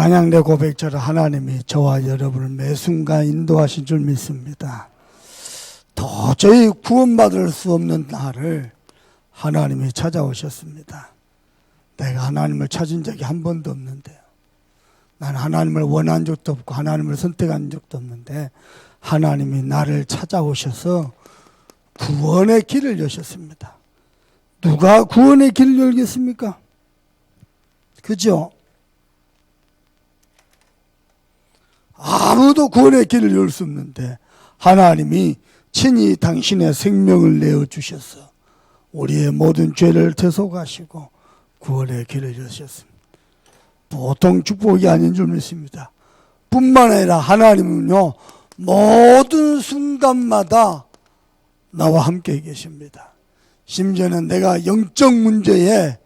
찬양대 고백처럼 하나님이 저와 여러분을 매 순간 인도하신 줄 믿습니다. 도저히 구원받을 수 없는 나를 하나님이 찾아오셨습니다. 내가 하나님을 찾은 적이 한 번도 없는데요. 난 하나님을 원한 적도 없고 하나님을 선택한 적도 없는데 하나님이 나를 찾아오셔서 구원의 길을 여셨습니다. 누가 구원의 길을 열겠습니까? 그죠? 아무도 구원의 길을 열 수 없는데 하나님이 친히 당신의 생명을 내어주셔서 우리의 모든 죄를 대속하시고 구원의 길을 여셨습니다. 보통 축복이 아닌 줄 믿습니다. 뿐만 아니라 하나님은요, 모든 순간마다 나와 함께 계십니다. 심지어는 내가 영적 문제에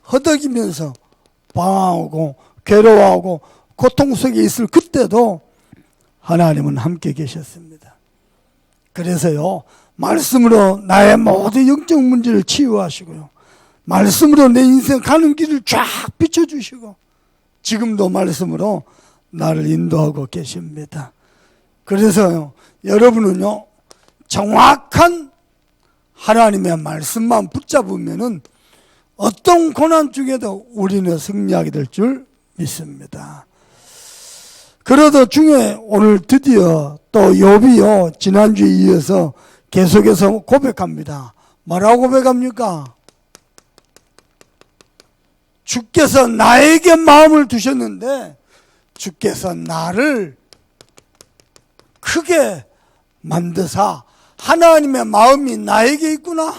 허덕이면서 방황하고 괴로워하고 고통 속에 있을 그때도 하나님은 함께 계셨습니다. 그래서요, 말씀으로 나의 모든 영적 문제를 치유하시고요, 말씀으로 내 인생 가는 길을 쫙 비춰주시고 지금도 말씀으로 나를 인도하고 계십니다. 그래서요, 여러분은요, 정확한 하나님의 말씀만 붙잡으면은 어떤 고난 중에도 우리는 승리하게 될 줄 믿습니다. 그러던 중에 오늘 드디어 또 욥이요, 지난주에 이어서 계속해서 고백합니다. 뭐라고 고백합니까? 주께서 나에게 마음을 두셨는데 주께서 나를 크게 만드사 하나님의 마음이 나에게 있구나.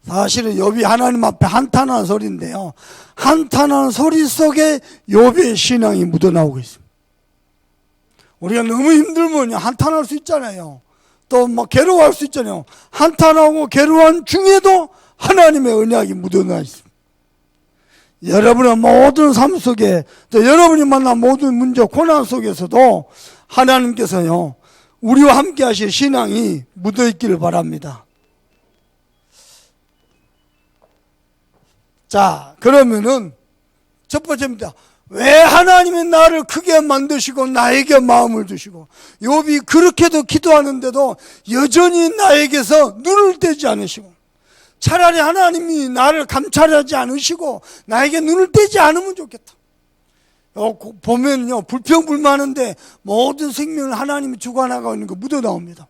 사실은 욥이 하나님 앞에 한탄하는 소리인데요, 한탄하는 소리 속에 욥의 신앙이 묻어나오고 있습니다. 우리가 너무 힘들면 한탄할 수 있잖아요. 또 뭐 괴로워할 수 있잖아요. 한탄하고 괴로워한 중에도 하나님의 언약이 묻어나 있습니다. 여러분의 모든 삶 속에, 또 여러분이 만난 모든 문제, 고난 속에서도 하나님께서요, 우리와 함께 하실 신앙이 묻어있기를 바랍니다. 자, 그러면은 첫 번째입니다. 왜 하나님이 나를 크게 만드시고 나에게 마음을 주시고, 욥이 그렇게도 기도하는데도 여전히 나에게서 눈을 떼지 않으시고, 차라리 하나님이 나를 감찰하지 않으시고 나에게 눈을 떼지 않으면 좋겠다. 보면요, 불평불만한데 모든 생명을 하나님이 주관하고 있는 거 묻어나옵니다.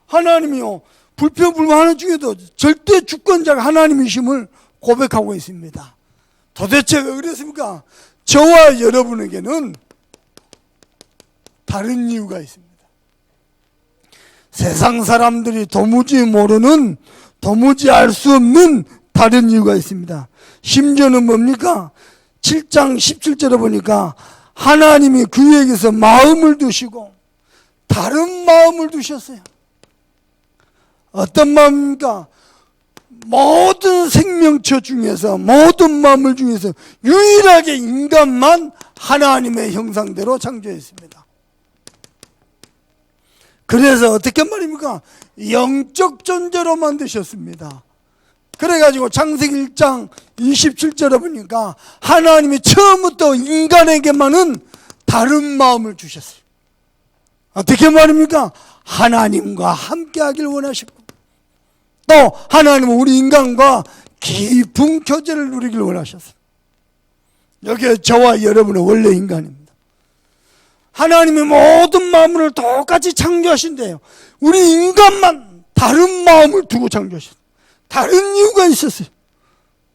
하나님이요, 불평불만하는 중에도 절대 주권자가 하나님이심을 고백하고 있습니다. 도대체 왜 그랬습니까? 저와 여러분에게는 다른 이유가 있습니다. 세상 사람들이 도무지 모르는, 도무지 알 수 없는 다른 이유가 있습니다. 심지어는 뭡니까? 7장 17절에 보니까 하나님이 그에게서 마음을 두시고 다른 마음을 두셨어요. 어떤 마음입니까? 모든 생명체 중에서, 모든 마음을 중에서 유일하게 인간만 하나님의 형상대로 창조했습니다. 그래서 어떻게 말입니까? 영적 존재로 만드셨습니다. 그래가지고 창세기 1장 27절에 보니까 하나님이 처음부터 인간에게만은 다른 마음을 주셨어요. 어떻게 말입니까? 하나님과 함께 하길 원하시고, 또 하나님은 우리 인간과 깊은 교제를 누리길 원하셨어요. 여기에 저와 여러분은 원래 인간입니다. 하나님이 모든 마음을 똑같이 창조하신대요. 우리 인간만 다른 마음을 두고 창조하셨어요. 다른 이유가 있었어요.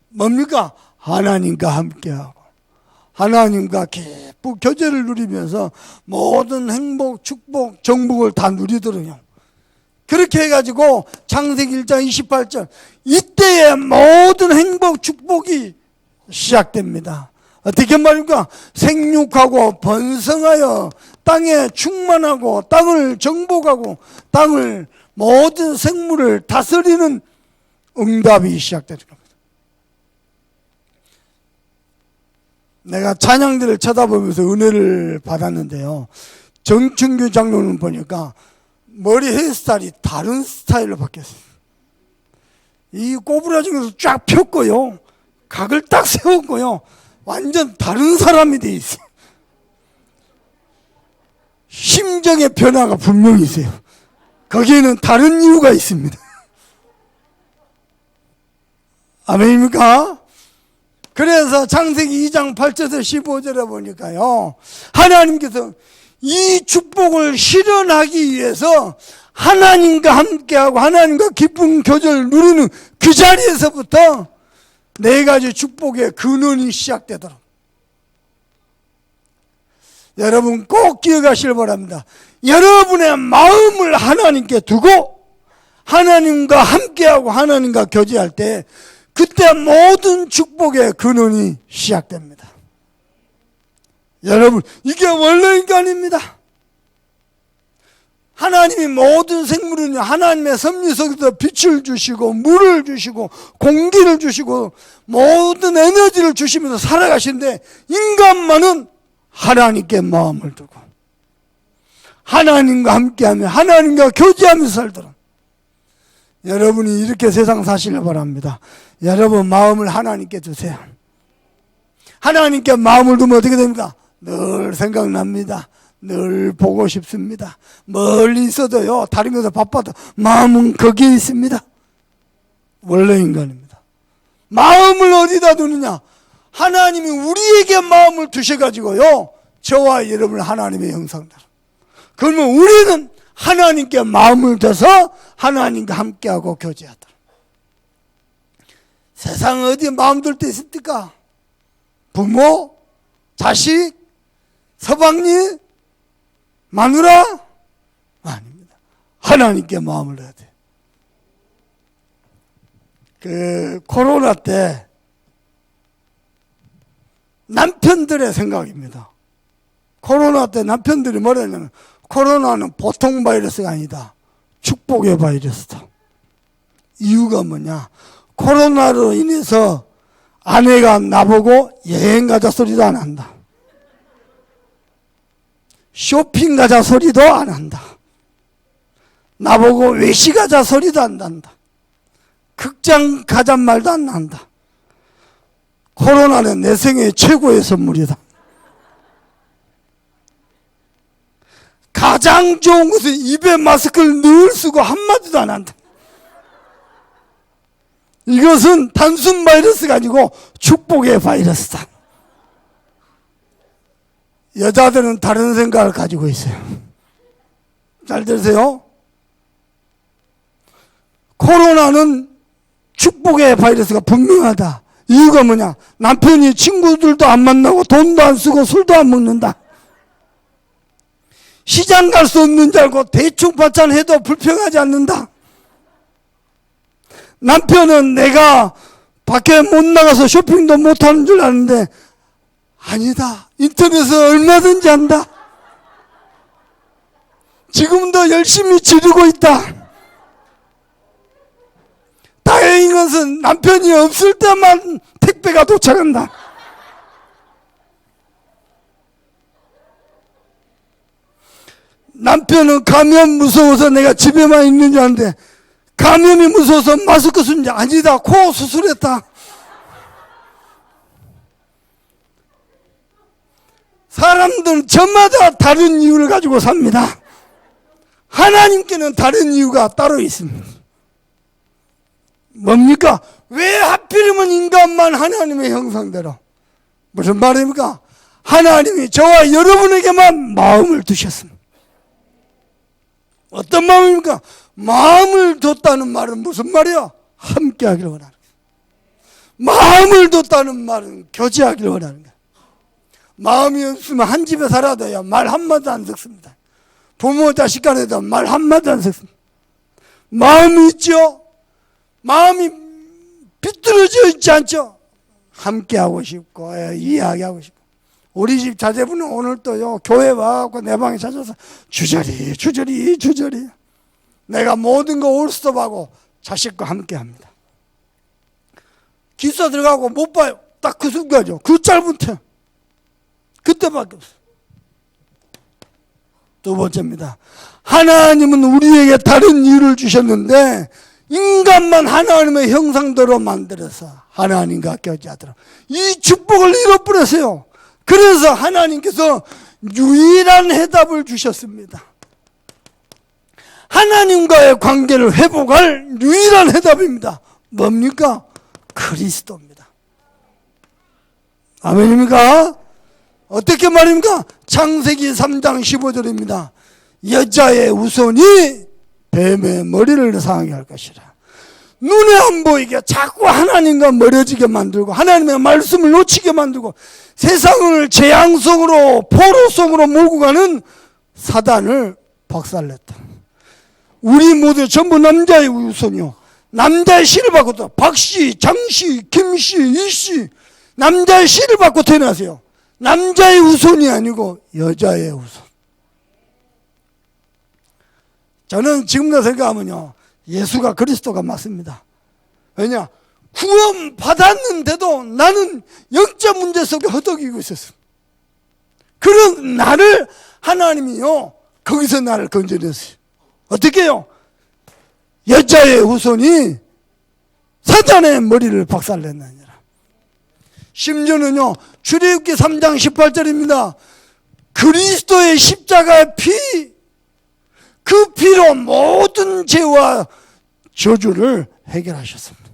뭡니까? 하나님과 함께하고 하나님과 깊은 교제를 누리면서 모든 행복, 축복, 정복을 다 누리도록요. 그렇게 해가지고 창세기 1장 28절, 이때의 모든 행복, 축복이 시작됩니다. 어떻게 말입니까? 생육하고 번성하여 땅에 충만하고 땅을 정복하고 땅을, 모든 생물을 다스리는 응답이 시작되는 겁니다. 내가 찬양들을 쳐다보면서 은혜를 받았는데요, 정춘규 장로는 보니까 머리 헤어스타일이 다른 스타일로 바뀌었어요. 이 꼬부라진 것을 쫙 폈고요, 각을 딱 세웠고요. 완전 다른 사람이 돼 있어요. 심정의 변화가 분명히 있어요. 거기에는 다른 이유가 있습니다. 아멘입니까? 그래서 창세기 2장 8절에서 15절에 보니까요, 하나님께서 이 축복을 실현하기 위해서 하나님과 함께하고 하나님과 기쁜 교제를 누리는 그 자리에서부터 네 가지 축복의 근원이 시작되도록 여러분 꼭 기억하시길 바랍니다. 여러분의 마음을 하나님께 두고 하나님과 함께하고 하나님과 교제할 때 그때 모든 축복의 근원이 시작됩니다. 여러분, 이게 원래 인간입니다. 하나님이 모든 생물은 하나님의 섭리 속에서 빛을 주시고 물을 주시고 공기를 주시고 모든 에너지를 주시면서 살아가시는데, 인간만은 하나님께 마음을 두고 하나님과 함께하며 하나님과 교제하면서 살도록 여러분이 이렇게 세상 사시길 바랍니다. 여러분 마음을 하나님께 두세요. 하나님께 마음을 두면 어떻게 됩니까? 늘 생각납니다. 늘 보고 싶습니다. 멀리 있어도요, 다른 것에 바빠도 마음은 거기에 있습니다. 원래 인간입니다. 마음을 어디다 두느냐? 하나님이 우리에게 마음을 두셔가지고요, 저와 여러분 하나님의 형상대로. 그러면 우리는 하나님께 마음을 둬서 하나님과 함께하고 교제하도록. 세상 어디에 마음 둘 데 있습니까? 부모, 자식, 서방님, 마누라? 아닙니다. 하나님께 마음을 둬야 돼. 코로나 때 남편들의 생각입니다. 코로나 때 남편들이 뭐라 했냐면, 코로나는 보통 바이러스가 아니다. 축복의 바이러스다. 이유가 뭐냐? 코로나로 인해서 아내가 나보고 여행 가자 소리도 안 한다. 쇼핑 가자 소리도 안 한다. 나보고 외식 가자 소리도 안 난다. 극장 가잔 말도 안 난다. 코로나는 내 생애 최고의 선물이다. 가장 좋은 것은 입에 마스크를 늘 쓰고 한마디도 안 한다. 이것은 단순 바이러스가 아니고 축복의 바이러스다. 여자들은 다른 생각을 가지고 있어요. 잘 들으세요. 코로나는 축복의 바이러스가 분명하다. 이유가 뭐냐? 남편이 친구들도 안 만나고 돈도 안 쓰고 술도 안 먹는다. 시장 갈 수 없는 줄 알고 대충 반찬해도 불평하지 않는다. 남편은 내가 밖에 못 나가서 쇼핑도 못 하는 줄 아는데, 아니다. 인터넷에서 얼마든지 한다. 지금도 열심히 지르고 있다. 다행인 것은 남편이 없을 때만 택배가 도착한다. 남편은 감염 무서워서 내가 집에만 있는 줄 아는데, 감염이 무서워서 마스크 쓴 줄 아니다. 코 수술했다. 사람들은 저마다 다른 이유를 가지고 삽니다. 하나님께는 다른 이유가 따로 있습니다. 뭡니까? 왜 하필이면 인간만 하나님의 형상대로? 무슨 말입니까? 하나님이 저와 여러분에게만 마음을 두셨습니다. 어떤 마음입니까? 마음을 뒀다는 말은 무슨 말이야? 함께 하기를 원하는 거예요. 마음을 뒀다는 말은 교제하기를 원하는 거예요. 마음이 없으면 한 집에 살아도요, 말 한마디도 안 섞습니다. 부모 자식 간에도 말 한마디도 안 섞습니다. 마음이 있죠? 마음이 비뚤어져 있지 않죠? 함께 하고 싶고 이해하게 하고 싶고. 우리 집 자제분은 오늘 또요, 교회 와갖고 내 방에 찾아서 주저리 내가 모든 거 올스톱하고 자식과 함께 합니다. 기사 들어가고 못 봐요. 딱 그 순간이죠. 그 짧은 틈, 그때밖에 없어요. 두 번째입니다. 하나님은 우리에게 다른 이유를 주셨는데, 인간만 하나님의 형상대로 만들어서 하나님과 교제하도록 이 축복을 잃어버렸어요. 그래서 하나님께서 유일한 해답을 주셨습니다. 하나님과의 관계를 회복할 유일한 해답입니다. 뭡니까? 그리스도입니다. 아멘입니까? 어떻게 말입니까? 창세기 3장 15절입니다. 여자의 우선이 뱀의 머리를 상하게 할 것이라. 눈에 안 보이게 자꾸 하나님과 멀어지게 만들고 하나님의 말씀을 놓치게 만들고 세상을 재앙 속으로 포로 속으로 몰고 가는 사단을 박살냈다. 우리 모두 전부 남자의 우선이요. 남자의 씨를 받고 박씨, 장씨, 김씨, 이씨 남자의 씨를 받고 태어나세요. 남자의 우선이 아니고 여자의 우선. 저는 지금도 생각하면요, 예수가 그리스도가 맞습니다. 왜냐? 구원 받았는데도 나는 영적 문제 속에 허덕이고 있었어. 그런 나를 하나님이요, 거기서 나를 건져냈어요. 어떻게 해요? 여자의 후손이 사단의 머리를 박살냈느니라. 심지어는요, 출애굽기 3장 18절입니다. 그리스도의 십자가의 피, 그 피로 모든 죄와 저주를 해결하셨습니다.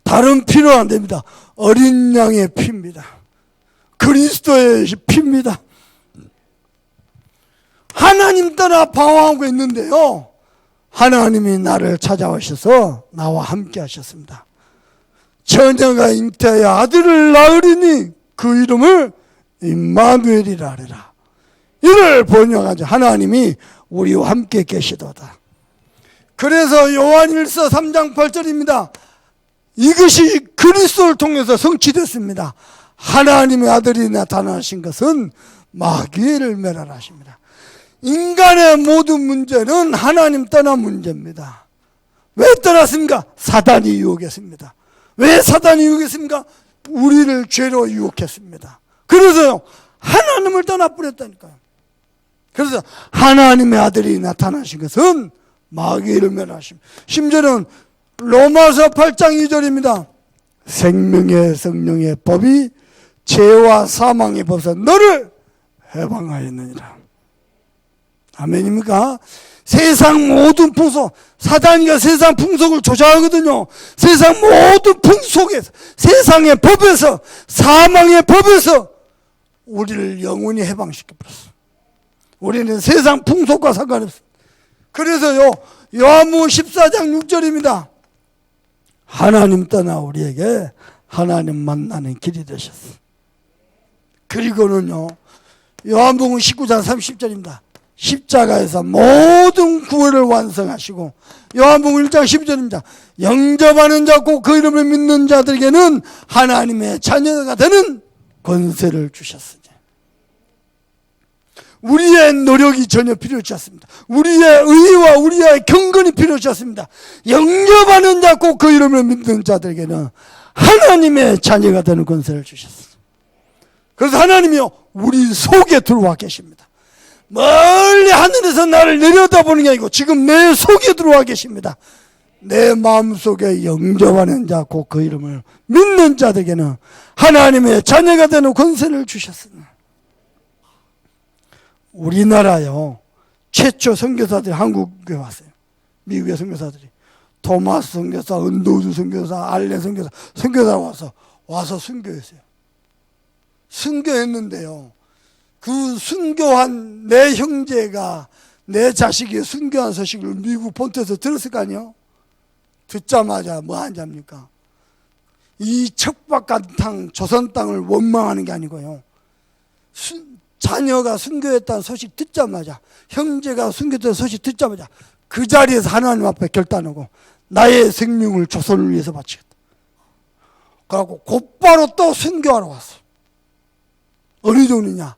다른 피로 안 됩니다. 어린 양의 피입니다. 그리스도의 피입니다. 하나님 따라 방황하고 있는데요, 하나님이 나를 찾아오셔서 나와 함께 하셨습니다. 처녀가 잉태하여 아들을 낳으리니 그 이름을 임마누엘이라 하리라. 이를 번역하자 하나님이 우리와 함께 계시도다. 그래서 요한일서 3장 8절입니다. 이것이 그리스도를 통해서 성취됐습니다. 하나님의 아들이 나타나신 것은 마귀를 멸하십니다. 인간의 모든 문제는 하나님 떠난 문제입니다. 왜 떠났습니까? 사단이 유혹했습니다. 왜 사단이 유혹했습니까? 우리를 죄로 유혹했습니다. 그래서요, 하나님을 떠나버렸다니까요. 그래서 하나님의 아들이 나타나신 것은 마귀를 멸하십니다. 심지어는 로마서 8장 2절입니다. 생명의 성령의 법이 죄와 사망의 법에서 너를 해방하였느니라. 아멘입니까? 세상 모든 풍속, 사단이가 세상 풍속을 조작하거든요. 세상 모든 풍속에서, 세상의 법에서, 사망의 법에서 우리를 영원히 해방시켜버렸어. 우리는 세상 풍속과 상관없어. 그래서요, 요한복음 14장 6절입니다. 하나님 떠나 우리에게 하나님 만나는 길이 되셨어. 그리고는요, 요한복음 19장 30절입니다. 십자가에서 모든 구원을 완성하시고, 요한복음 1장 12절입니다. 영접하는 자 곧 그 이름을 믿는 자들에게는 하나님의 자녀가 되는 권세를 주셨으니 우리의 노력이 전혀 필요치 않습니다. 우리의 의와 우리의 경건이 필요치 않습니다. 영접하는 자 곧 그 이름을 믿는 자들에게는 하나님의 자녀가 되는 권세를 주셨습니다. 그래서 하나님이요, 우리 속에 들어와 계십니다. 멀리 하늘에서 나를 내려다보는 게 아니고 지금 내 속에 들어와 계십니다. 내 마음속에 영접하는 자 곧 그 이름을 믿는 자들에게는 하나님의 자녀가 되는 권세를 주셨습니다. 우리나라요, 최초 선교사들이 한국에 왔어요. 미국의 선교사들이 토마스 선교사, 은도우주 선교사, 알렌 선교사, 선교사 와서 순교했어요. 순교했는데요, 그 순교한 내 형제가, 내 자식이 순교한 소식을 미국 본토에서 들었을 거 아니에요? 듣자마자 뭐 하냐입니까? 이 척박한 땅, 조선 땅을 원망하는 게 아니고요, 자녀가 순교했다는 소식 듣자마자, 형제가 순교했다는 소식 듣자마자 그 자리에서 하나님 앞에 결단하고 나의 생명을 조선을 위해서 바치겠다. 그래갖고 곧바로 또 순교하러 왔어. 어느 정도냐?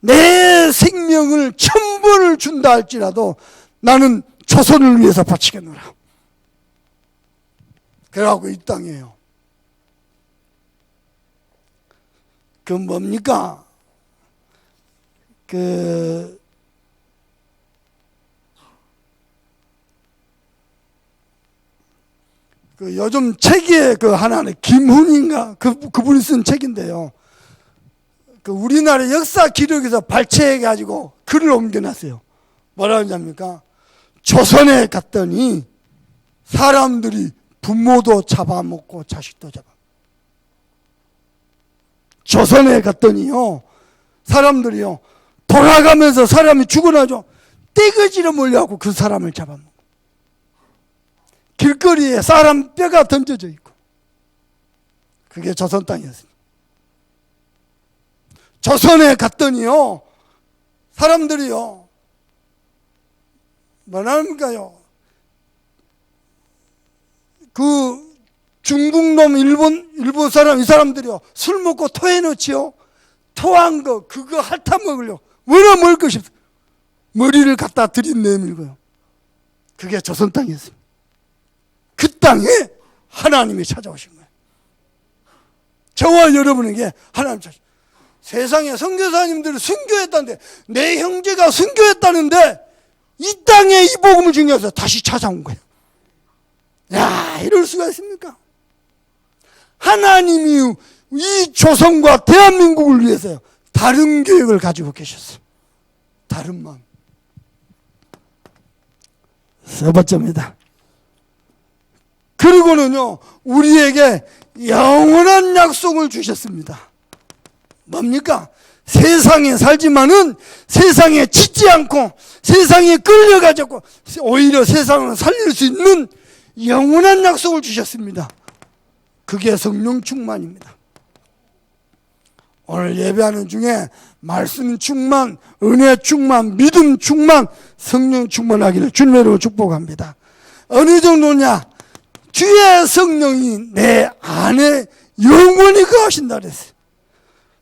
내 생명을 1000번을 준다 할지라도 나는 조선을 위해서 바치겠노라. 그래갖고 이 땅이에요. 그 뭡니까? 그 요즘 책에 그 하나는 김훈인가 그분이 쓴 책인데요. 그 우리나라 역사 기록에서 발췌해 가지고 글을 옮겨놨어요. 뭐라 하냐니까 조선에 갔더니 사람들이 부모도 잡아먹고 자식도 잡아. 조선에 갔더니요 사람들이요 돌아가면서 사람이 죽어나죠 떼거지로 몰려갖고 그 사람을 잡아먹고 길거리에 사람 뼈가 던져져 있고 그게 조선 땅이었습니다. 조선에 갔더니요 사람들이요 뭐랍니까요 그 중국놈 일본 사람 이 사람들이요 술 먹고 토해놓지요. 토한 거 그거 핥아 먹으려고 뭐나 먹을 것이 없어. 머리를 갖다 들이내밀고요. 그게 조선 땅이었습니다. 그 땅에 하나님이 찾아오신 거예요. 저와 여러분에게 하나님 찾아. 세상에 선교사님들을 순교했다는데 내 형제가 순교했다는데 이 땅에 이 복음을 증거해서 다시 찾아온 거예요. 야, 이럴 수가 있습니까? 하나님이 이 조선과 대한민국을 위해서요 다른 계획을 가지고 계셨어요. 다른 마음. 세 번째입니다. 그리고는요 우리에게 영원한 약속을 주셨습니다. 뭡니까? 세상에 살지만은 세상에 짖지 않고 세상에 끌려가지고 오히려 세상을 살릴 수 있는 영원한 약속을 주셨습니다. 그게 성령 충만입니다. 오늘 예배하는 중에 말씀 충만, 은혜 충만, 믿음 충만, 성령 충만하기를 주님으로 축복합니다. 어느 정도냐? 주의 성령이 내 안에 영원히 거하신다 그랬어요.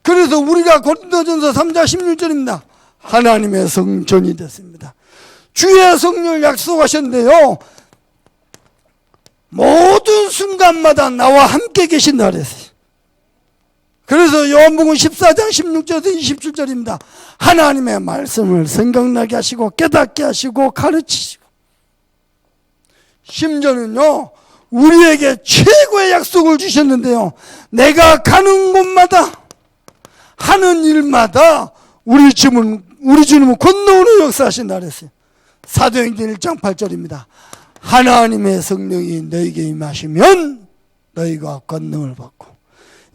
그래서 우리가 고린도전서 3장 16절입니다. 하나님의 성전이 됐습니다. 주의 성령을 약속하셨는데요. 모든 순간마다 나와 함께 계신다 그랬어요. 그래서 요한복음 14장 16절에서 27절입니다. 하나님의 말씀을 생각나게 하시고 깨닫게 하시고 가르치시고 심지어는요 우리에게 최고의 약속을 주셨는데요. 내가 가는 곳마다 하는 일마다 우리 주님은 권능으로 역사하신다 그랬어요. 사도행전 1장 8절입니다. 하나님의 성령이 너희에게 임하시면 너희가 권능을 받고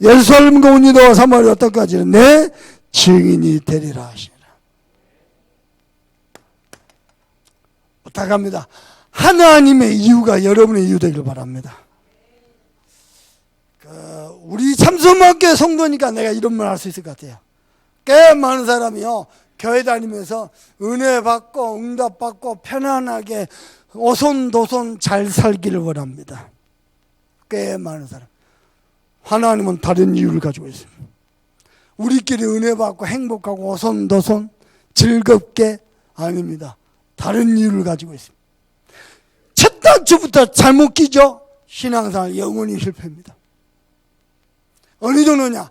예루살렘과 온유도와 사마리아 땅까지는 내 증인이 되리라 하시니라. 부탁합니다. 하나님의 이유가 여러분의 이유 되길 바랍니다. 우리 참소망교회 성도니까 내가 이런 말 할 수 있을 것 같아요. 꽤 많은 사람이요 교회 다니면서 은혜 받고 응답 받고 편안하게 오손도손 잘 살기를 원합니다. 꽤 많은 사람. 하나님은 다른 이유를 가지고 있습니다. 우리끼리 은혜 받고 행복하고 오손도손 즐겁게 아닙니다. 다른 이유를 가지고 있습니다. 첫 단추부터 잘못 끼죠? 신앙생활 영원히 실패입니다. 어느 정도냐?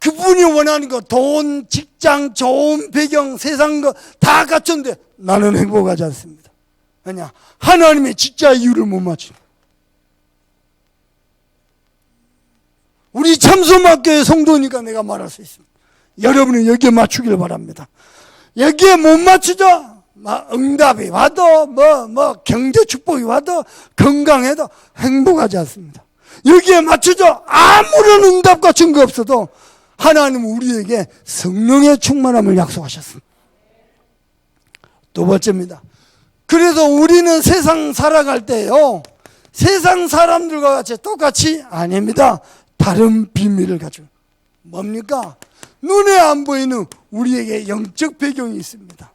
그분이 원하는 거 돈, 직장, 좋은 배경, 세상 거 다 갖췄는데 나는 행복하지 않습니다. 왜냐? 하나님의 진짜 이유를 못 맞춥니다. 우리 참소막교회 성도니까 내가 말할 수 있습니다. 여러분은 여기에 맞추기를 바랍니다. 여기에 못 맞추죠? 응답이 와도 경제 축복이 와도 건강해도 행복하지 않습니다. 여기에 맞추죠? 아무런 응답과 증거 없어도 하나님은 우리에게 성령의 충만함을 약속하셨습니다. 두 번째입니다. 그래서 우리는 세상 살아갈 때요 세상 사람들과 같이 똑같이 아닙니다. 다른 비밀을 가지고 뭡니까? 눈에 안 보이는 우리에게 영적 배경이 있습니다.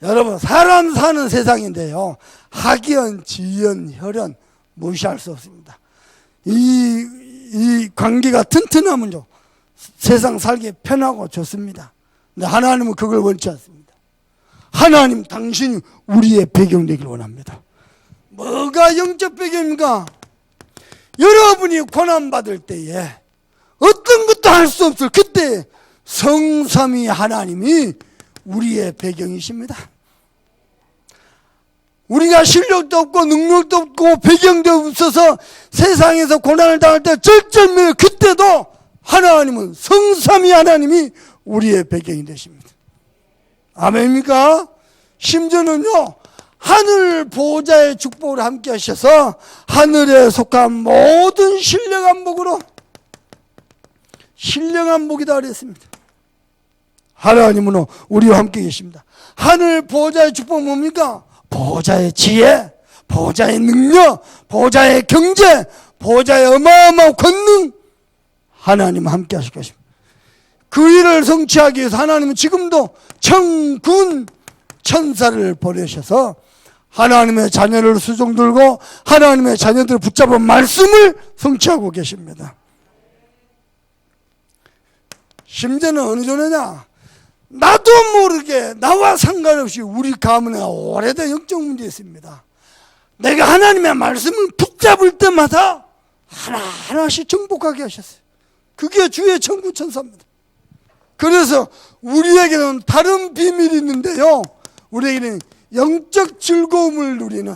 여러분 사람 사는 세상인데요 학연, 지연, 혈연 무시할 수 없습니다. 이 관계가 튼튼하면요 세상 살기 편하고 좋습니다. 근데 하나님은 그걸 원치 않습니다. 하나님 당신이 우리의 배경 되길 원합니다. 뭐가 영적 배경입니까? 여러분이 고난받을 때에 어떤 것도 할 수 없을 그때 성삼위 하나님이 우리의 배경이십니다. 우리가 실력도 없고 능력도 없고 배경도 없어서 세상에서 고난을 당할 때 절절매여 그때도 하나님은 성삼위 하나님이 우리의 배경이 되십니다. 아멘입니까? 심지어는요, 하늘 보호자의 축복을 함께 하셔서 하늘에 속한 모든 신령한 복으로, 신령한 복이다 그랬습니다. 하나님은 우리와 함께 계십니다. 하늘 보호자의 축복은 뭡니까? 보호자의 지혜, 보호자의 능력, 보호자의 경제, 보호자의 어마어마한 권능, 하나님은 함께 하실 것입니다. 그 일을 성취하기 위해서 하나님은 지금도 천군 천사를 보내셔서 하나님의 자녀를 수종 들고 하나님의 자녀들을 붙잡은 말씀을 성취하고 계십니다. 심지어는 어느 정도냐? 나도 모르게 나와 상관없이 우리 가문에 오래된 영적 문제 있습니다. 내가 하나님의 말씀을 붙잡을 때마다 하나하나씩 정복하게 하셨어요. 그게 주의 천군 천사입니다. 그래서 우리에게는 다른 비밀이 있는데요, 우리에게는 영적 즐거움을 누리는,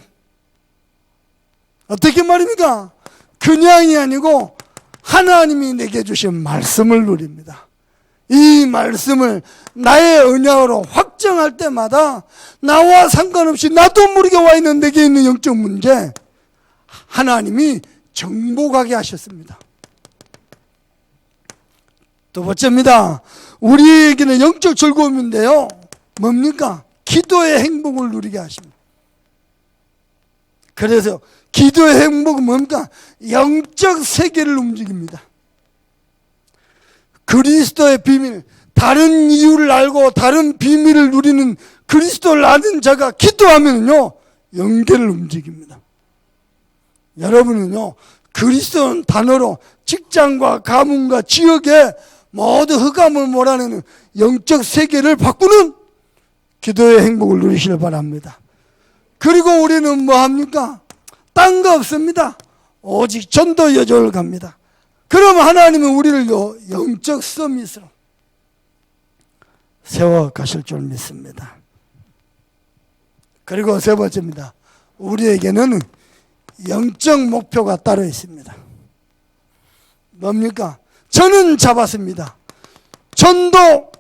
어떻게 말입니까? 그냥이 아니고 하나님이 내게 주신 말씀을 누립니다. 이 말씀을 나의 언약으로 확정할 때마다 나와 상관없이 나도 모르게 와 있는 내게 있는 영적 문제, 하나님이 정복하게 하셨습니다. 두 번째입니다. 우리에게는 영적 즐거움인데요, 뭡니까? 기도의 행복을 누리게 하십니다. 그래서 기도의 행복은 뭡니까? 영적 세계를 움직입니다. 그리스도의 비밀, 다른 이유를 알고 다른 비밀을 누리는 그리스도를 아는 자가 기도하면요, 영계를 움직입니다. 여러분은요, 그리스도는 단어로 직장과 가문과 지역에 모두 흑암을 몰아내는 영적 세계를 바꾸는 기도의 행복을 누리시길 바랍니다. 그리고 우리는 뭐 합니까? 딴 거 없습니다. 오직 전도 여정을 갑니다. 그러면 하나님은 우리를 영적 서밋으로 세워가실 줄 믿습니다. 그리고 세 번째입니다. 우리에게는 영적 목표가 따로 있습니다. 뭡니까? 저는 잡았습니다. 전도,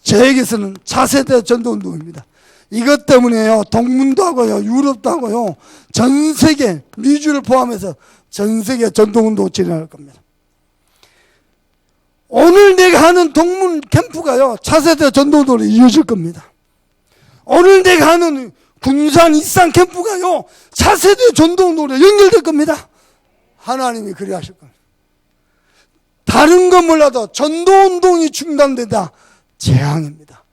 저에게서는 차세대 전도운동입니다. 이것 때문에요, 동문도 하고요, 유럽도 하고요, 전 세계, 미주를 포함해서 전 세계 전도운동 진행할 겁니다. 오늘 내가 하는 동문 캠프가요, 차세대 전도운동으로 이어질 겁니다. 오늘 내가 하는 군산 이산 캠프가요, 차세대 전도운동으로 연결될 겁니다. 하나님이 그리 하실 겁니다. 다른 건 몰라도 전도운동이 중단되다 재앙입니다.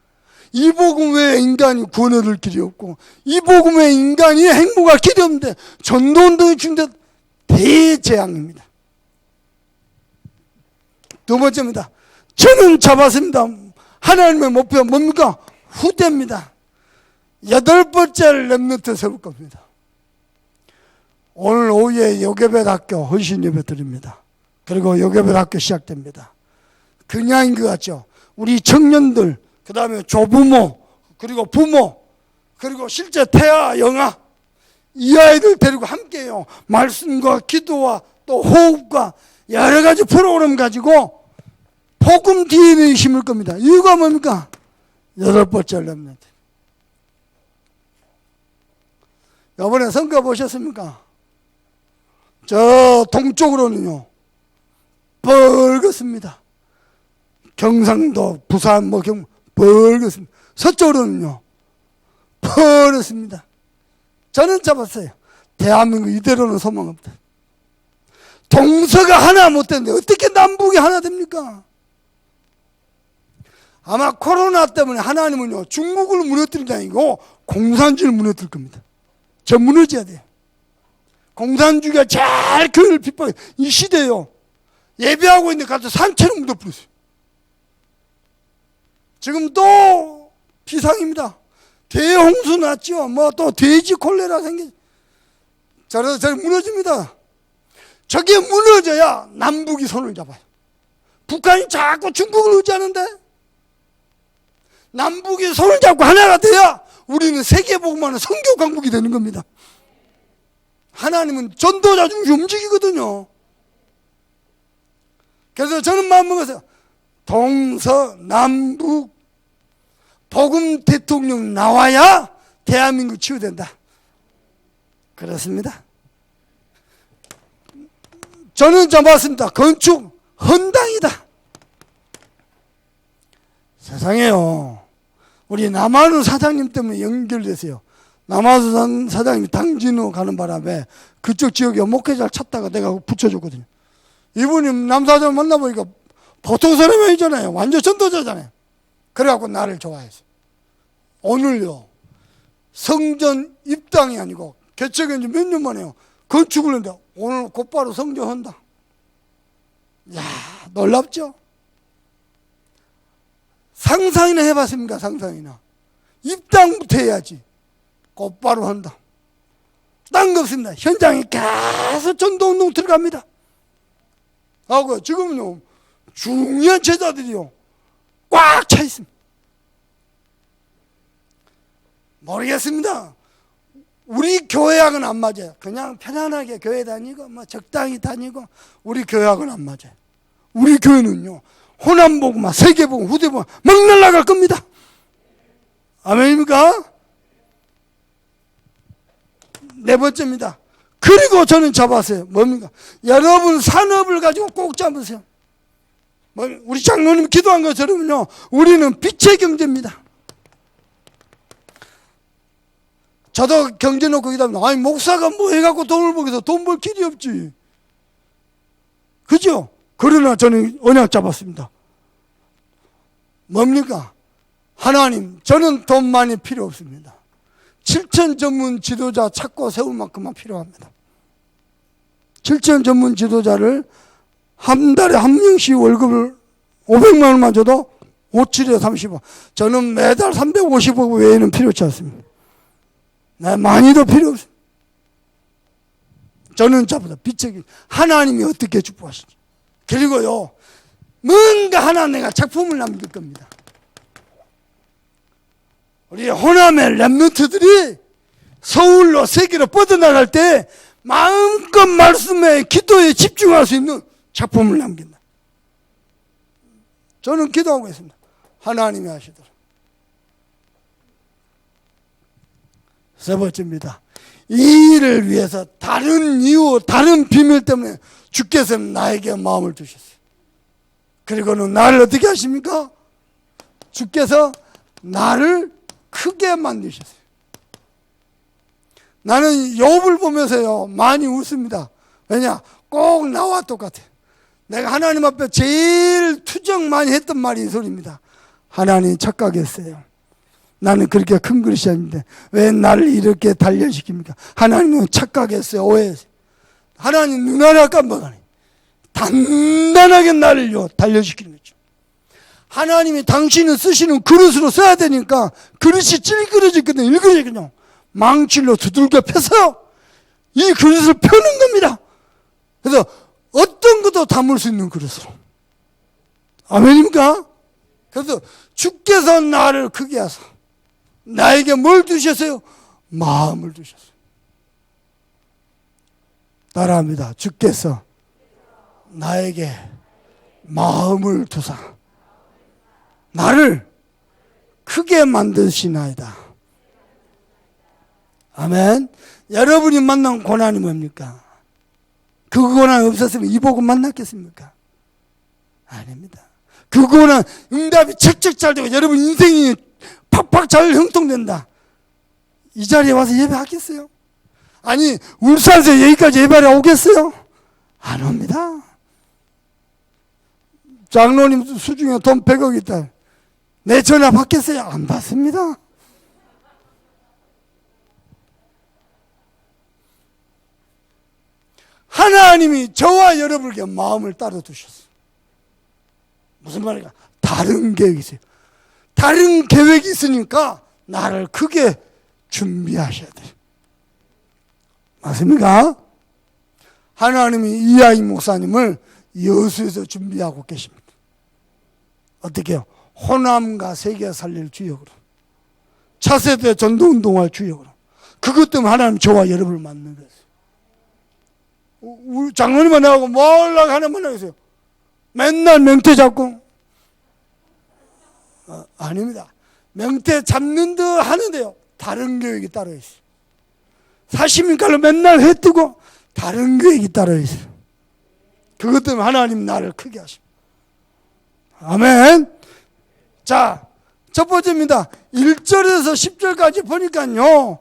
이 복음 외에 인간이 구원 얻을 길이 없고, 이 복음 외에 인간이 행복할 길이 없는데 전도운동이 중단되다 대재앙입니다. 두 번째입니다. 저는 잡았습니다. 하나님의 목표가 뭡니까? 후대입니다. 8번째 렘넌트 세울 겁니다. 오늘 오후에 요괴배학교 헌신 예배 드립니다. 그리고 요괴배학교 시작됩니다. 그냥인 것 같죠? 우리 청년들, 그 다음에 조부모, 그리고 부모, 그리고 실제 태아, 영아, 이 아이들 데리고 함께해요. 말씀과 기도와 또 호흡과 여러 가지 프로그램 가지고 복음 DNA 심을 겁니다. 이유가 뭡니까? 8번째 렘넌트. 이번에 선거 보셨습니까? 저 동쪽으로는요, 벌겋습니다. 경상도, 부산, 벌겋습니다. 서쪽으로는요, 퍼렇습니다. 저는 잡았어요. 대한민국 이대로는 소망 없다. 동서가 하나 못 되는데 어떻게 남북이 하나 됩니까? 아마 코로나 때문에 하나님은요, 중국을 무너뜨린 게 아니고 공산주의를 무너뜨릴 겁니다. 저 무너져야 돼요. 공산주의가 잘 교회를 핍박해. 이 시대요, 예배하고 있는데 가서 산채로 묻어버렸어요. 지금 또 비상입니다. 대홍수 났죠. 뭐 또 돼지 콜레라 생기. 저래서 저기 무너집니다. 저게 무너져야 남북이 손을 잡아요. 북한이 자꾸 중국을 의지하는데, 남북이 손을 잡고 하나가 돼야 우리는 세계복음하는 선교 강국이 되는 겁니다. 하나님은 전도자 중심 움직이거든요. 그래서 저는 마음먹었어요. 동서남북 복음 대통령 나와야 대한민국 치유된다. 그렇습니다. 저는 잡았습니다. 건축 헌당이다. 세상에요. 우리 남한우 사장님 때문에 연결됐어요. 남한우 사장님이 당진으로 가는 바람에 그쪽 지역에 목회자를 찾다가 내가 붙여줬거든요. 이분이 남사장 만나보니까 보통 사람이 아니잖아요. 완전 전도자잖아요. 그래갖고 나를 좋아했어요. 오늘요, 성전 입당이 아니고 개척한 지 몇 년 만에요. 건축을 했는데 오늘 곧바로 성전한다. 이야, 놀랍죠? 상상이나 해봤습니까? 상상이나. 입당부터 해야지. 곧바로 한다. 딴 거 없습니다. 현장에 계속 전도운동 들어갑니다. 하고 지금은요, 중요한 제자들이요, 꽉 차 있습니다. 모르겠습니다. 우리 교회하고는 안 맞아요. 그냥 편안하게 교회 다니고 뭐 적당히 다니고 우리 교회하고는 안 맞아요. 우리 교회는요, 호남복음만 세계복음 후대복음 막 날아갈 겁니다. 아멘입니까? 네 번째입니다. 그리고 저는 잡았어요. 뭡니까? 여러분 산업을 가지고 꼭 잡으세요. 우리 장로님 기도한 것처럼요, 우리는 빛의 경제입니다. 저도 경제 놓고 기도하면, 아니 목사가 뭐 해갖고 돈을 벌겠어. 돈 벌 길이 없지. 그죠? 그러나 저는 언약 잡았습니다. 뭡니까? 하나님, 저는 돈 많이 필요 없습니다. 7천 전문 지도자 찾고 세울 만큼만 필요합니다. 7천 전문 지도자를 한 달에 한 명씩 월급을 500만 원만 줘도 5, 7에 30억. 저는 매달 350억 외에는 필요치 않습니다. 네, 많이도 필요 없습니다. 저는 잡아다 빛의 하나님이 어떻게 축복하시지. 그리고요, 뭔가 하나 내가 작품을 남길 겁니다. 우리 호남의 랩런트들이 서울로 세계로 뻗어나갈 때 마음껏 말씀에 기도에 집중할 수 있는 작품을 남긴다. 저는 기도하고 있습니다. 하나님이 하시도록. 세 번째입니다. 이 일을 위해서 다른 이유, 다른 비밀 때문에 주께서는 나에게 마음을 주셨어요. 그리고는 나를 어떻게 하십니까? 주께서 나를 크게 만드셨어요. 나는 욥을 보면서요, 많이 웃습니다. 왜냐? 꼭 나와 똑같아요. 내가 하나님 앞에 제일 투정 많이 했던 말이 이 소리입니다. 하나님 착각했어요. 나는 그렇게 큰 그릇이 아닌데 왜 나를 이렇게 단련시킵니까? 하나님은 착각했어요. 오해했어요. 하나님 눈 하나 깜빡하네. 단단하게 나를요 단련시키는 거죠. 하나님이 당신을 쓰시는 그릇으로 써야 되니까 그릇이 찔그러지거든요. 일그러지거든요. 망칠로 두들겨 패서 이 그릇을 펴는 겁니다. 그래서 어떤 것도 담을 수 있는 그릇으로. 아멘입니까? 그래서 주께서 나를 크게 하사 나에게 뭘 주셨어요? 마음을 주셨어요. 따라합니다. 주께서 나에게 마음을 두사 나를 크게 만드시나이다. 아멘. 여러분이 만난 고난이 뭡니까? 그 고난 없었으면 이 복음 만났겠습니까? 아닙니다. 그 고난 응답이 척척 잘 되고 여러분 인생이 팍팍 잘 형통된다. 이 자리에 와서 예배하겠어요? 아니 울산에서 여기까지 예배하러 오겠어요? 안 옵니다. 장로님 수중에 돈 100억 있다. 내 전화 받겠어요? 안 받습니다. 하나님이 저와 여러분에게 마음을 따로 두셨어요. 무슨 말인가? 다른 계획이 있어요. 다른 계획이 있으니까 나를 크게 준비하셔야 돼요. 맞습니까? 하나님이 이하이 목사님을 여수에서 준비하고 계십니다. 어떻게 해요? 호남과 세계 살릴 주역으로, 차세대 전도운동할 주역으로, 그것 때문에 하나님 저와 여러분을 만든 거예요. 우리 장로님만 나가고 몰라 하나만 나가세요. 맨날 명태 잡고. 아닙니다. 명태 잡는 듯 하는데요, 다른 교육이 따로 있어요. 사시민깔로 맨날 회 뜨고 다른 교육이 따로 있어요. 그것 때문에 하나님 나를 크게 하십니다. 아멘. 자, 첫 번째입니다. 1절에서 10절까지 보니까요,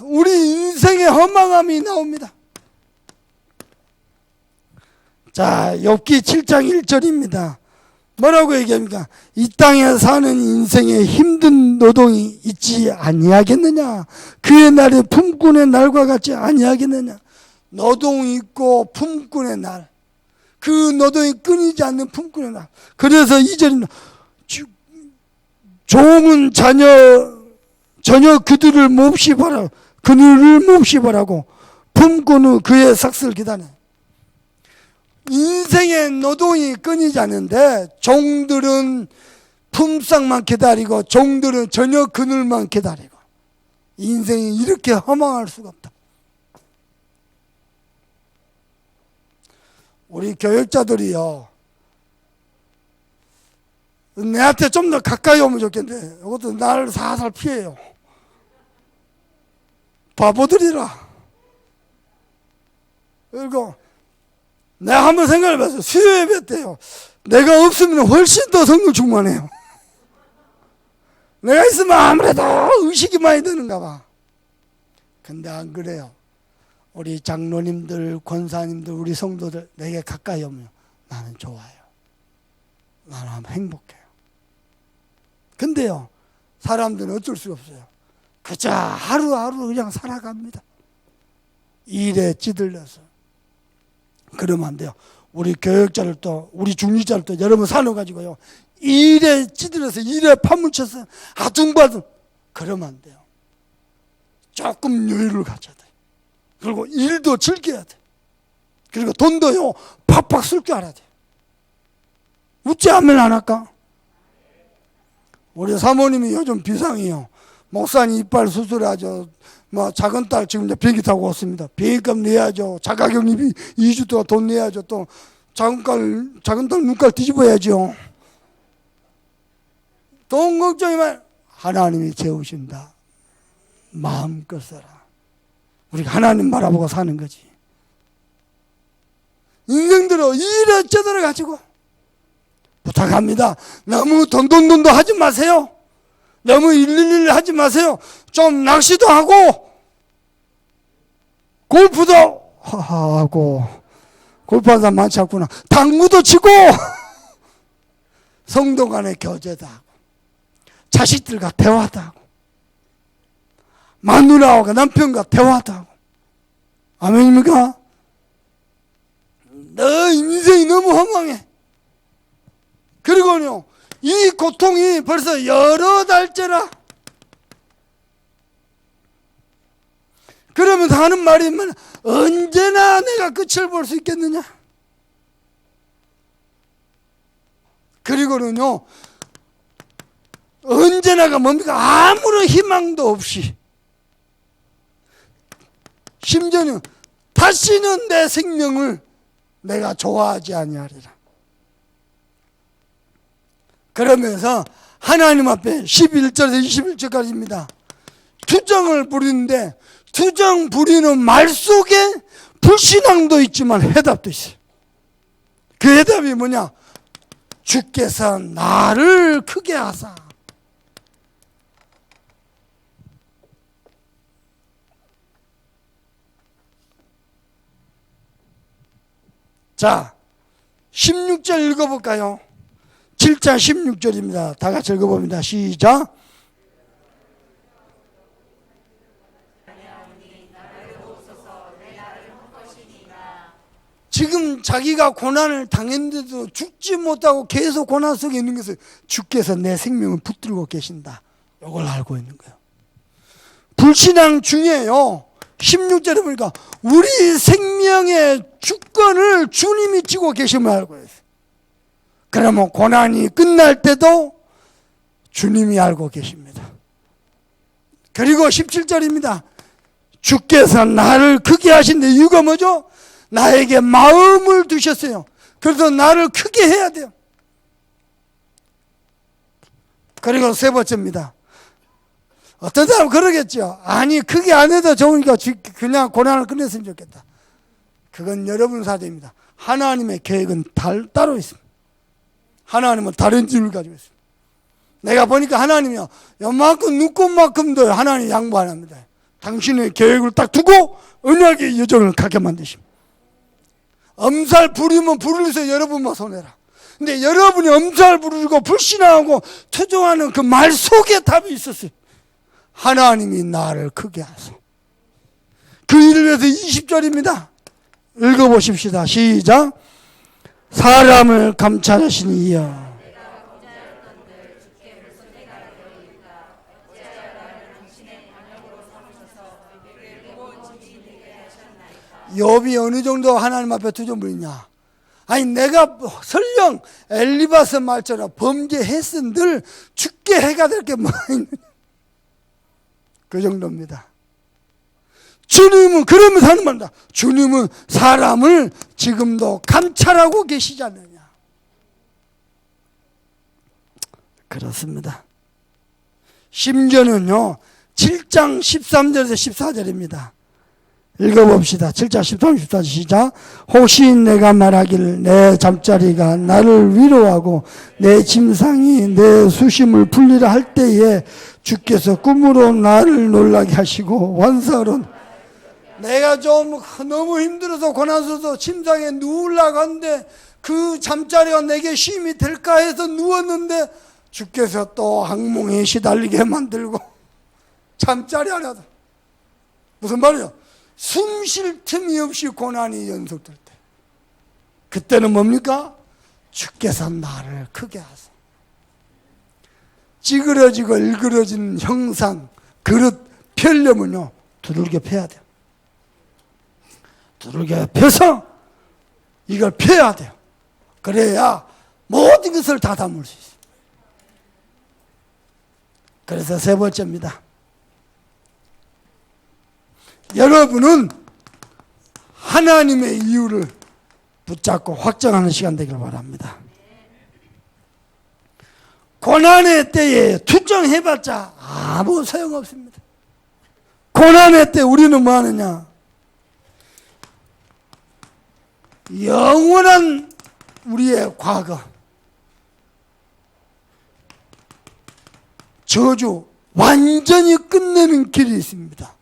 우리 인생의 허망함이 나옵니다. 자, 욥기 7장 1절입니다. 뭐라고 얘기합니까? 이 땅에 사는 인생에 힘든 노동이 있지 아니하겠느냐? 그의 날이 품꾼의 날과 같지 아니하겠느냐? 노동이 있고 품꾼의 날, 그 노동이 끊이지 않는 품꾼의 날. 그래서 2절입니다. 종은 전혀 그들을 몹시 바라, 그들을 몹시 바라고 품꾼은 그의 삭슬을 기다려. 인생의 노동이 끊이지 않는데 종들은 품삯만 기다리고 종들은 전혀 그늘만 기다리고, 인생이 이렇게 허망할 수가 없다. 우리 교육자들이요, 내한테 좀 더 가까이 오면 좋겠는데 이것도 나를 살살 피해요. 바보들이라. 그리고 내가 한번 생각해봤어요. 수요 예배 때요, 내가 없으면 훨씬 더 성령 충만해요. 내가 있으면 아무래도 의식이 많이 드는가 봐. 근데 안 그래요. 우리 장로님들, 권사님들, 우리 성도들 내게 가까이 오면 나는 좋아요. 나는 행복해요. 근데요, 사람들은 어쩔 수가 없어요. 그저 하루하루 그냥 살아갑니다. 일에 찌들려서. 그러면 안 돼요. 우리 교역자를 또, 우리 중리자를 또 여러분 사놓아가지고요, 일에 찌들어서 일에 파묻혀서 아둥바둥, 그러면 안 돼요. 조금 여유를 가져야 돼요. 그리고 일도 즐겨야 돼요. 그리고 돈도요, 팍팍 쓸 줄 알아야 돼요. 웃지 않으면 안 할까? 우리 사모님이 요즘 비상이요. 목사님 이빨 수술하죠. 뭐 작은 딸 지금 이제 비행기 타고 왔습니다. 비행기값 내야죠. 자가격리비 2주 동안 돈 내야죠. 또 작은 딸 눈깔 뒤집어야죠. 돈 걱정이면 하나님이 채우신다. 마음껏 써라. 우리가 하나님 바라보고 사는 거지. 인생들은 일에 쩌들어 가지고 부탁합니다. 너무 돈도 하지 마세요. 너무 111 하지 마세요. 좀 낚시도 하고 골프도 하고, 골프하는 사람 많지 않구나. 당구도 치고 성도 간의 교제도 하고, 자식들과 대화도 하고, 마누라와 남편과 대화도 하고. 아멘입니까? 너 인생이 너무 허망해. 그리고요, 이 고통이 벌써 여러 달째라. 그러면서 하는 말이 언제나 내가 끝을 볼 수 있겠느냐. 그리고는요, 언제나가 뭡니까? 아무런 희망도 없이, 심지어는 다시는 내 생명을 내가 좋아하지 아니하리라. 그러면서 하나님 앞에 11절에서 21절까지입니다. 투정을 부리는데, 투정 부리는 말 속에 불신앙도 있지만 해답도 있어요. 그 해답이 뭐냐? 주께서 나를 크게 하사. 자, 16절 읽어볼까요? 7장 16절입니다. 다 같이 읽어봅니다. 시작. 지금 자기가 고난을 당했는데도 죽지 못하고 계속 고난 속에 있는 것을 주께서 내 생명을 붙들고 계신다. 이걸 알고 있는 거예요. 불신앙 중에요, 16절에 보니까 우리 생명의 주권을 주님이 쥐고 계심을 알고 있어요. 그러면 고난이 끝날 때도 주님이 알고 계십니다. 그리고 17절입니다. 주께서 나를 크게 하신 이유가 뭐죠? 나에게 마음을 두셨어요. 그래서 나를 크게 해야 돼요. 그리고 세 번째입니다. 어떤 사람은 그러겠죠. 아니 크게 안 해도 좋으니까 그냥 고난을 끝냈으면 좋겠다. 그건 여러분 사정입니다. 하나님의 계획은 따로 있습니다. 하나님은 다른 줄을 가지고 있습니다. 내가 보니까 하나님이요, 요만큼 눈꽃만큼도 하나님 양보 안 합니다. 당신의 계획을 딱 두고 언약의 여정을 가게 만드십니다. 엄살 부리면 부르면서 여러분만 손해라. 근데 여러분이 엄살 부르고 불신하고 투정하는 그 말 속에 답이 있었어요. 하나님이 나를 크게 하소. 그 일을 위해서 20절입니다. 읽어보십시다. 시작. 사람을 감찰하시니 이여 욥이 어느 정도 하나님 앞에 투정부리냐. 아니 내가 설령 엘리바스 말처럼 범죄했은 늘 죽게 해가 될 게 뭐가 있느냐. 그 정도입니다. 주님은 그러면서 하는 말입니다. 주님은 사람을 지금도 감찰하고 계시지 않느냐. 그렇습니다. 심지어는요 7장 13절에서 14절입니다. 읽어봅시다. 7장 13, 14절 시작. 혹시 내가 말하기를 내 잠자리가 나를 위로하고 내 침상이 내 수심을 풀리라 할 때에 주께서 꿈으로 나를 놀라게 하시고 완사로 내가 좀 너무 힘들어서 고난스러워서 침상에 누우려고 하는데 그 잠자리가 내게 쉼이 될까 해서 누웠는데 주께서 또 악몽에 시달리게 만들고 잠자리 하나도 무슨 말이야? 숨 쉴 틈이 없이 고난이 연속될 때 그때는 뭡니까? 주께서 나를 크게 하소. 찌그러지고 일그러진 형상 그릇 펴려면요 두들겨 펴야 돼요. 두들겨 펴서 이걸 펴야 돼요. 그래야 모든 것을 다 담을 수 있어요. 그래서 세 번째입니다. 여러분은 하나님의 이유를 붙잡고 확정하는 시간 되길 바랍니다. 고난의 때에 투정해봤자 아무 소용없습니다. 고난의 때 우리는 뭐 하느냐? 영원한 우리의 과거, 저주 완전히 끝내는 길이 있습니다.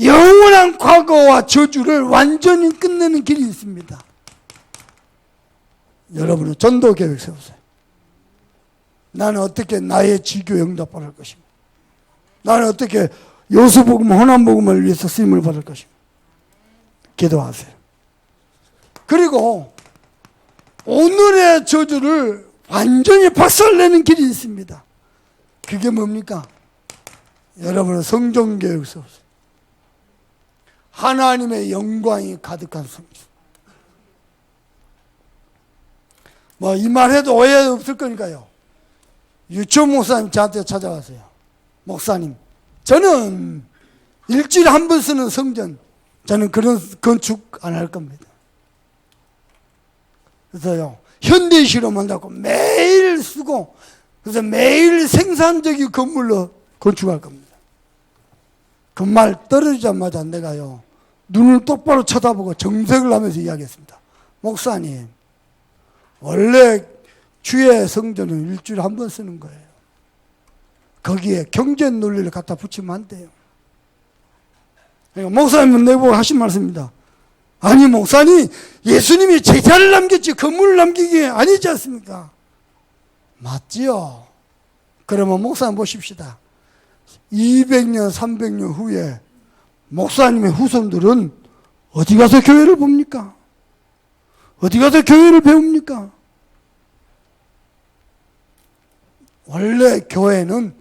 영원한 과거와 저주를 완전히 끝내는 길이 있습니다. 여러분은 전도 계획 세우세요. 나는 어떻게 나의 지교 응답을 할 것입니다. 나는 어떻게 요수복음, 호남복음을 위해서 쓰임을 받을 것입니다. 기도하세요. 그리고 오늘의 저주를 완전히 박살내는 길이 있습니다. 그게 뭡니까? 여러분은 성전계획 세우세요. 하나님의 영광이 가득한 성전. 뭐 이 말해도 오해 없을 거니까요. 유치원 목사님 저한테 찾아왔어요. 목사님, 저는 일주일에 한 번 쓰는 성전, 저는 그런 건축 안 할 겁니다. 그래서요, 현대시로 만들고 매일 쓰고, 그래서 매일 생산적인 건물로 건축할 겁니다. 그 말 떨어지자마자 내가요, 눈을 똑바로 쳐다보고 정색을 하면서 이야기했습니다. 목사님, 원래 주의 성전은 일주일에 한 번 쓰는 거예요. 거기에 경제 논리를 갖다 붙이면 안 돼요. 그러니까 목사님은 내보고 하신 말씀입니다. 아니 목사님, 예수님이 제자를 남겼지 건물을 남기기 아니지 않습니까? 맞지요. 그러면 목사님 보십시다. 200년, 300년 후에 목사님의 후손들은 어디 가서 교회를 봅니까? 어디 가서 교회를 배웁니까? 원래 교회는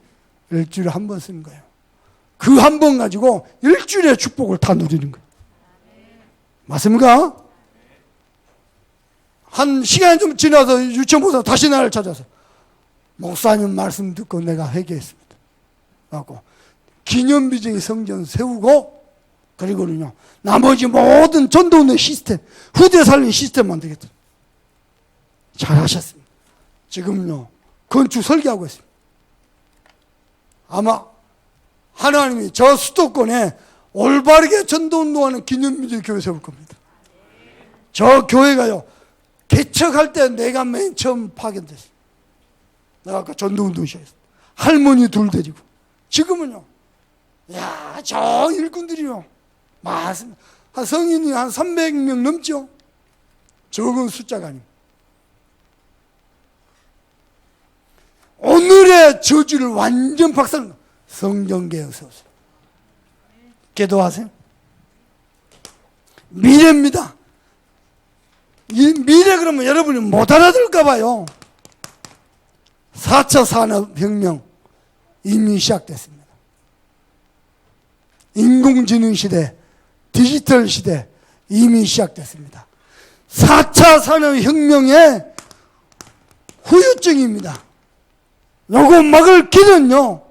일주일에 한 번 쓰는 거예요. 그 한 번 가지고 일주일의 축복을 다 누리는 거예요. 맞습니까? 한 시간이 좀 지나서 유치원보다 다시 나를 찾아서 목사님 말씀 듣고 내가 회개했습니다. 하고 기념비적인 성전 세우고 그리고는요 나머지 모든 전도운동 시스템 후대 살린 시스템 만들겠다. 잘하셨습니다. 지금요 건축 설계하고 있습니다. 아마 하나님이 저 수도권에 올바르게 전도운동하는 기념비적 교회 세울 겁니다. 저 교회가요 개척할 때 내가 맨 처음 파견됐어요. 내가 아까 전도운동 시작했어요. 할머니 둘 데리고. 지금은요 야, 저 일꾼들이요 많습니다. 한 성인이 한 300명 넘죠. 적은 숫자가 아닙니다. 오늘의 저주를 완전 박살 성경개혁 세우세요. 기도하세요. 미래입니다. 이 미래 그러면 여러분이 못 알아들을까 봐요. 4차 산업혁명 이미 시작됐습니다. 인공지능 시대, 디지털 시대 이미 시작됐습니다. 4차 산업혁명의 후유증입니다. 요거 막을 길은요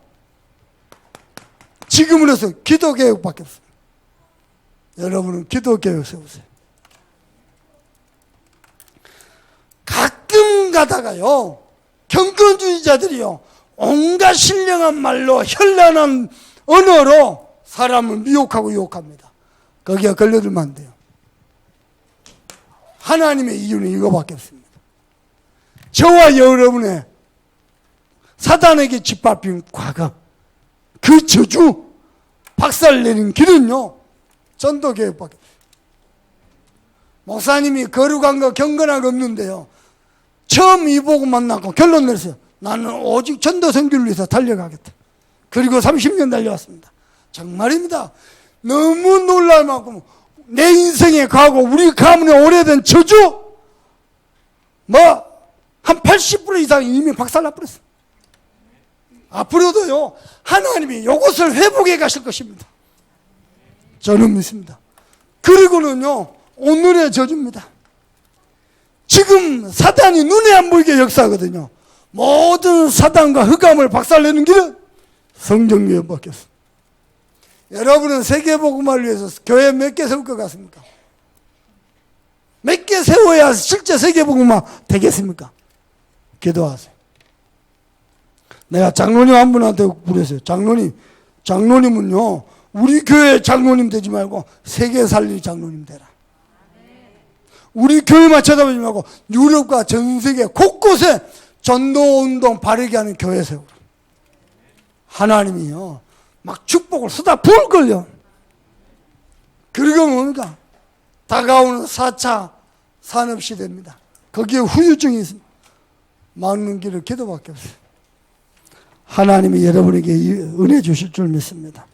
지금으로서 기도개혁밖에 없습니다. 여러분은 기도개혁 세우세요. 가끔 가다가요 경건주의자들이요 온갖 신령한 말로 현란한 언어로 사람을 미혹하고 유혹합니다. 거기에 걸려들면 안 돼요. 하나님의 이유는 이거밖에 없습니다. 저와 여러분의 사단에게 짓밟힌 과거 그 저주 박살내는 길은요 전도개혁밖에 없어요. 목사님이 거룩한 거 경건한 거 없는데요 처음 이보고 만나고 결론 내렸어요. 나는 오직 전도 선교를 위해서 달려가겠다. 그리고 30년 달려왔습니다. 정말입니다. 너무 놀랄 만큼 내 인생에 가고 우리 가문의 오래된 저주 한 80% 이상 이미 박살나버렸어요. 앞으로도요 하나님이 이것을 회복해 가실 것입니다. 저는 믿습니다. 그리고는요 오늘의 저주입니다. 지금 사단이 눈에 안 보이게 역사하거든요. 모든 사단과 흑암을 박살내는 길은 성경개혁밖에 없습니다. 여러분은 세계복음화를 위해서 교회 몇 개 세울 것 같습니까? 몇 개 세워야 실제 세계복음화 되겠습니까? 기도하세요. 내가 장로님 한 분한테 부르셨어요. 장로님은요 우리 교회 장로님 되지 말고 세계 살릴 장로님 되라. 우리 교회만 쳐다보지 말고 유럽과 전 세계 곳곳에 전도운동 바르게 하는 교회 세우라. 하나님이요 막 축복을 쏟아 부을 걸요. 그리고 뭡니까? 다가오는 4차 산업시대입니다. 거기에 후유증이 있습니다. 막는 길을 기도밖에 없어요. 하나님이 여러분에게 은혜 주실 줄 믿습니다.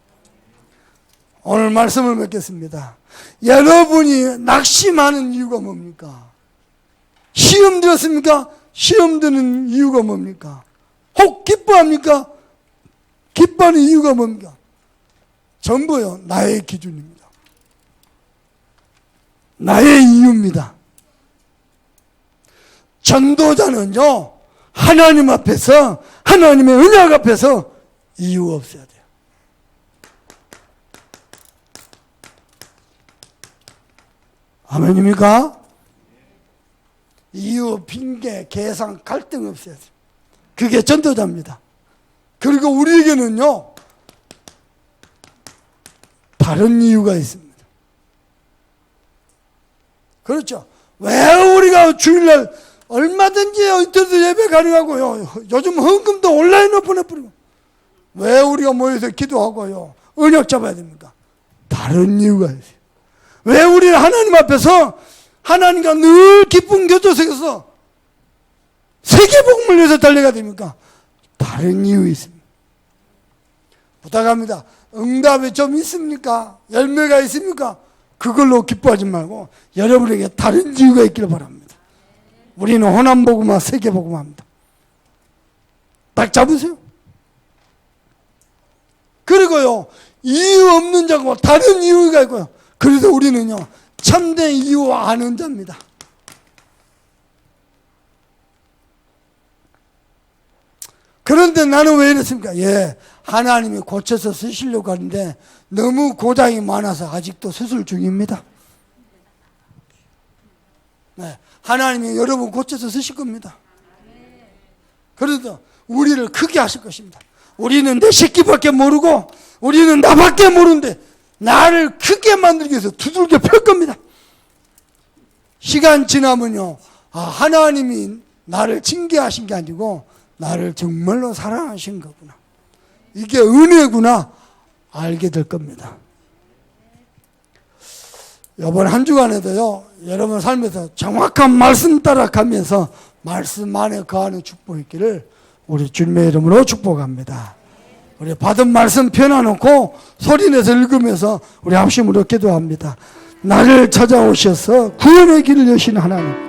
오늘 말씀을 맺겠습니다. 여러분이 낙심하는 이유가 뭡니까? 시험 들었습니까? 시험 드는 이유가 뭡니까? 혹 기뻐합니까? 기뻐하는 이유가 뭡니까? 전부요 나의 기준입니다. 나의 이유입니다. 전도자는요 하나님 앞에서 하나님의 은약 앞에서 이유 없어야 돼요. 아멘입니까? 이유, 핑계, 계산, 갈등 없어야 돼요. 그게 전도자입니다. 그리고 우리에게는요 다른 이유가 있습니다. 그렇죠. 왜 우리가 주일날 얼마든지 어디든 예배 가능하고요. 요즘 헌금도 온라인으로 보내버리고 왜 우리가 모여서 기도하고요 언약 잡아야 됩니까? 다른 이유가 있어요. 왜 우리는 하나님 앞에서 하나님과 늘 기쁜 교제 속에서 세계복음을 위해서 달려가야 됩니까? 다른 이유 있습니다. 부탁합니다. 응답이 좀 있습니까? 열매가 있습니까? 그걸로 기뻐하지 말고 여러분에게 다른 이유가 있기를 바랍니다. 우리는 호남복음화 세계복음화입니다. 딱 잡으세요. 그리고요 이유 없는 자고 다른 이유가 있고요. 그래서 우리는요 참된 이유 아는 자입니다. 그런데 나는 왜 이랬습니까? 예, 하나님이 고쳐서 쓰시려고 하는데 너무 고장이 많아서 아직도 수술 중입니다. 네, 하나님이 여러분 고쳐서 쓰실 겁니다. 그래도 우리를 크게 하실 것입니다. 우리는 내 새끼밖에 모르고 우리는 나밖에 모르는데 나를 크게 만들기 위해서 두들겨 펼 겁니다. 시간 지나면요, 하나님이 나를 징계하신 게 아니고 나를 정말로 사랑하신 거구나, 이게 은혜구나 알게 될 겁니다. 이번 한 주간에도요, 여러분 삶에서 정확한 말씀 따라가면서 말씀 안에 거하는 축복이 있기를 우리 주님의 이름으로 축복합니다. 우리 받은 말씀 펴놔놓고 소리내서 읽으면서 우리 합심으로 기도합니다. 나를 찾아오셔서 구원의 길을 여신 하나님,